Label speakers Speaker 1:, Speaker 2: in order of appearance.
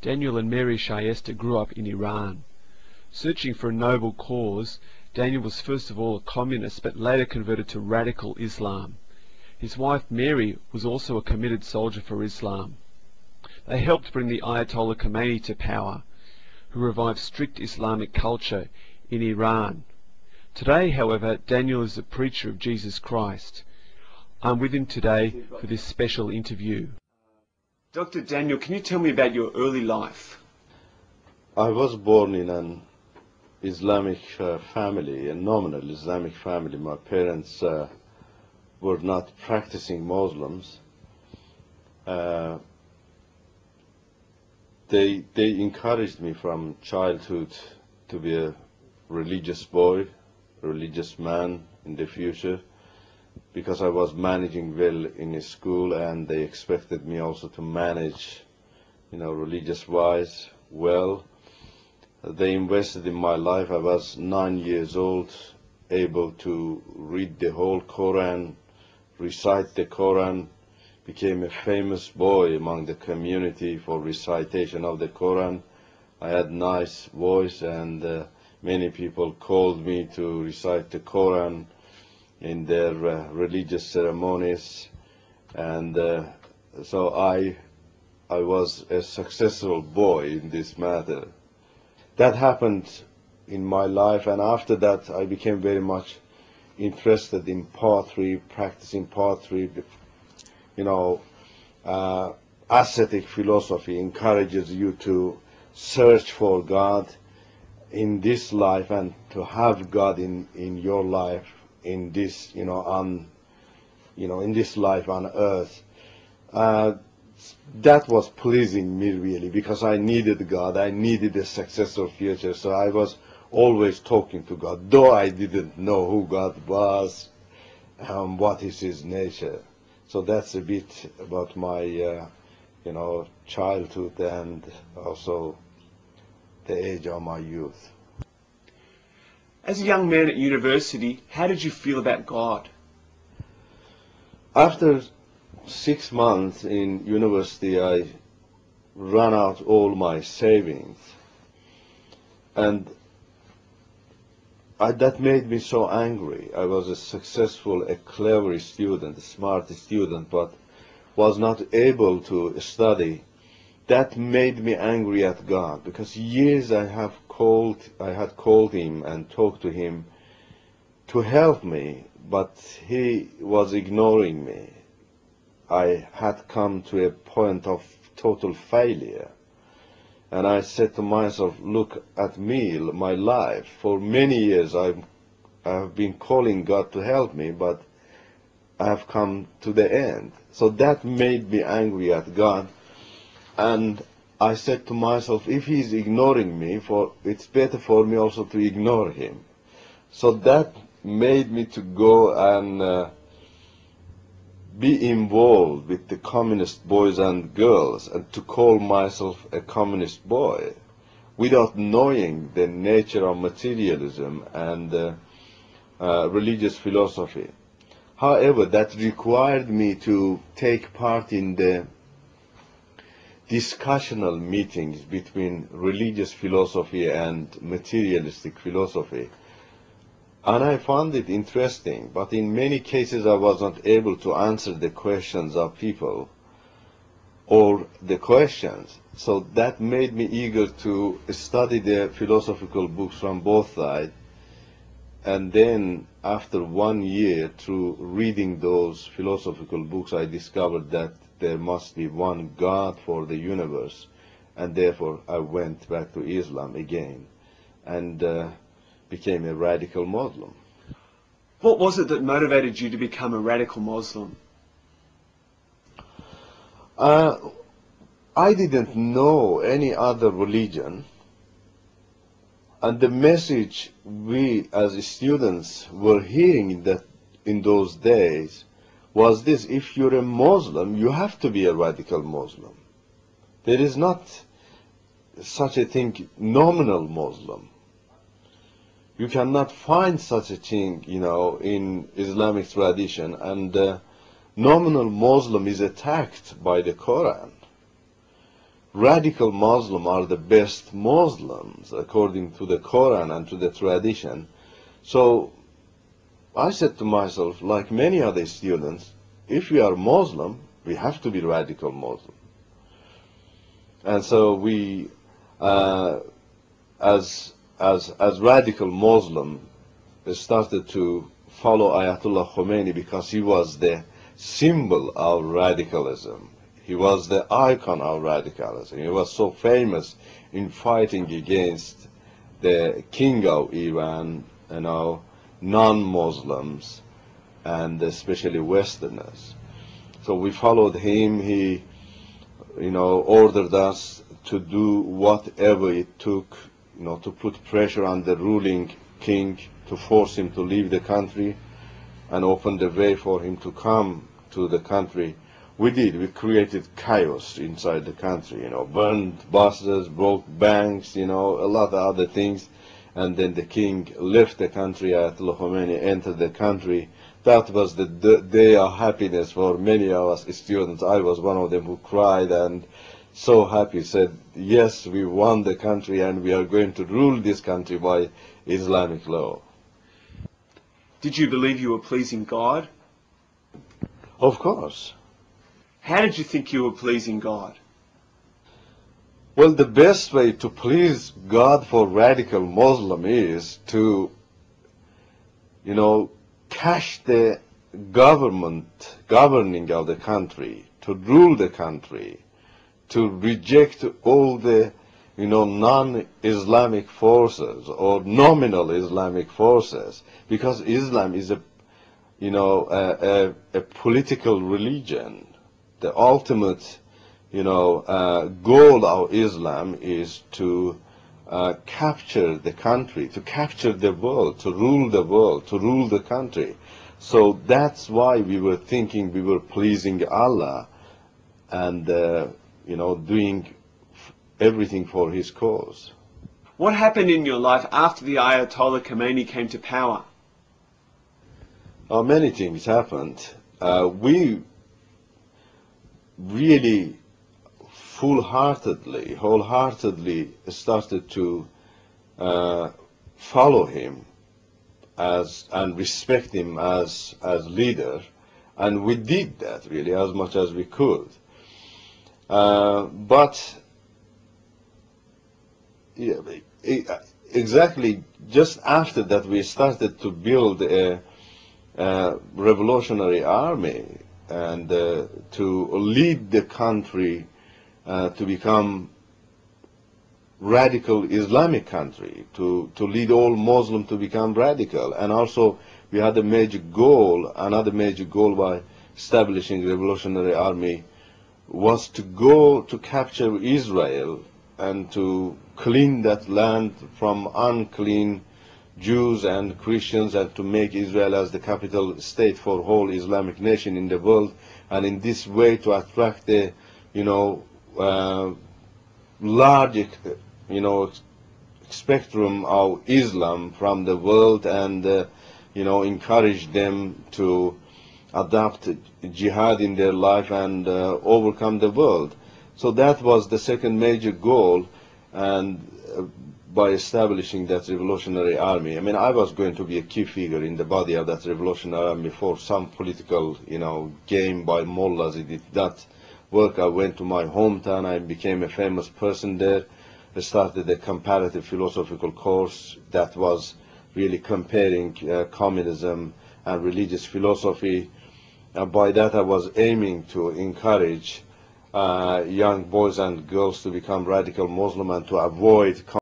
Speaker 1: Daniel and Mary Shayesteh grew up in Iran. Searching for a noble cause, Daniel was first of all a communist but later converted to radical Islam. His wife Mary was also a committed soldier for Islam. They helped bring the Ayatollah Khomeini to power, who revived strict Islamic culture in Iran. Today, however, Daniel is a preacher of Jesus Christ. I'm with him today for this special interview. Dr. Daniel, can you tell me about your early life?
Speaker 2: I was born in an Islamic family, a nominal Islamic family. My parents were not practicing Muslims. They encouraged me from childhood to be a religious boy, a religious man in the future, because I was managing well in school, and they expected me also to manage, religious-wise well. They invested in my life. I was 9 years old, able to read the whole Qur'an, recite the Qur'an, became a famous boy among the community for recitation of the Qur'an. I had nice voice, and many people called me to recite the Qur'an in their religious ceremonies, and so I was a successful boy in this matter. That happened in my life, and after that I became very much interested in poetry, practicing poetry. Ascetic philosophy encourages you to search for God in this life and to have God in your life, in this, in this life on earth. That was pleasing me really, because I needed God. I needed a successful future, so I was always talking to God, though I didn't know who God was, what is His nature. So that's a bit about my, childhood and also the age of my youth.
Speaker 1: As a young man at university, how did you feel about God?
Speaker 2: After 6 months in university, I ran out all my savings, and that made me so angry. I was a successful, a clever student, a smart student, but was not able to study. That made me angry at God, because years I had called Him and talked to Him to help me, but He was ignoring me. I had come to a point of total failure. And I said to myself, look at me, my life. For many years I have been calling God to help me, but I have come to the end. So that made me angry at God. And I said to myself, if He's ignoring me, it's better for me also to ignore Him. So that made me to go and be involved with the communist boys and girls, and to call myself a communist boy without knowing the nature of materialism and religious philosophy. However, that required me to take part in the discussional meetings between religious philosophy and materialistic philosophy. And I found it interesting, but in many cases I was not able to answer the questions of people or the questions. So that made me eager to study the philosophical books from both sides. And then after 1 year, through reading those philosophical books, I discovered that there must be one God for the universe. And therefore I went back to Islam again and became a radical Muslim.
Speaker 1: What was it that motivated you to become a radical Muslim?
Speaker 2: I didn't know any other religion, and the message we as students were hearing in those days was this: if you're a Muslim, you have to be a radical Muslim. There is not such a thing, nominal Muslim. You cannot find such a thing, in Islamic tradition, and nominal Muslim is attacked by the Quran. radical Muslims are the best Muslims according to the Qur'an and to the tradition. So I said to myself, like many other students, if we are Muslim, we have to be radical Muslim. And so we, as radical Muslim, started to follow Ayatollah Khomeini because he was the symbol of radicalism. He was the icon of radicalism. He was so famous in fighting against the king of Iran, non-Muslims, and especially Westerners. So we followed him. He, ordered us to do whatever it took, to put pressure on the ruling king to force him to leave the country and open the way for him to come to the country. We did. We created chaos inside the country, burned buses, broke banks, a lot of other things. And then the king left the country, Ayatollah Khomeini entered the country. That was the day of happiness for many of us students. I was one of them who cried and so happy, said, yes, we won the country and we are going to rule this country by Islamic law.
Speaker 3: Did you believe you were pleasing God?
Speaker 2: Of course.
Speaker 3: How did you think you were pleasing God?
Speaker 2: Well, the best way to please God for radical Muslim is to, cash the governing of the country, to rule the country, to reject all the, non-Islamic forces or nominal Islamic forces, because Islam is a political religion. The ultimate, goal of Islam is to capture the country, to capture the world, to rule the world, to rule the country. So that's why we were thinking we were pleasing Allah and, doing everything for His cause.
Speaker 3: What happened in your life after the Ayatollah Khomeini came to power?
Speaker 2: Many things happened. We really wholeheartedly started to follow him and respect him as leader, and we did that really as much as we could. But yeah, exactly just after that we started to build a revolutionary army and to lead the country to become radical Islamic country, to lead all Muslims to become radical. And also we had another major goal by establishing revolutionary army was to go to capture Israel and to clean that land from unclean Jews and Christians, and to make Israel as the capital state for whole Islamic nation in the world, and in this way to attract the large spectrum of Islam from the world, and encourage them to adopt jihad in their life and overcome the world. So that was the second major goal, and by establishing that revolutionary army. I mean, I was going to be a key figure in the body of that revolutionary army for some political, game by mullahs. It did not work. I went to my hometown. I became a famous person there. I started a comparative philosophical course that was really comparing communism and religious philosophy. And by that, I was aiming to encourage young boys and girls to become radical Muslim and to avoid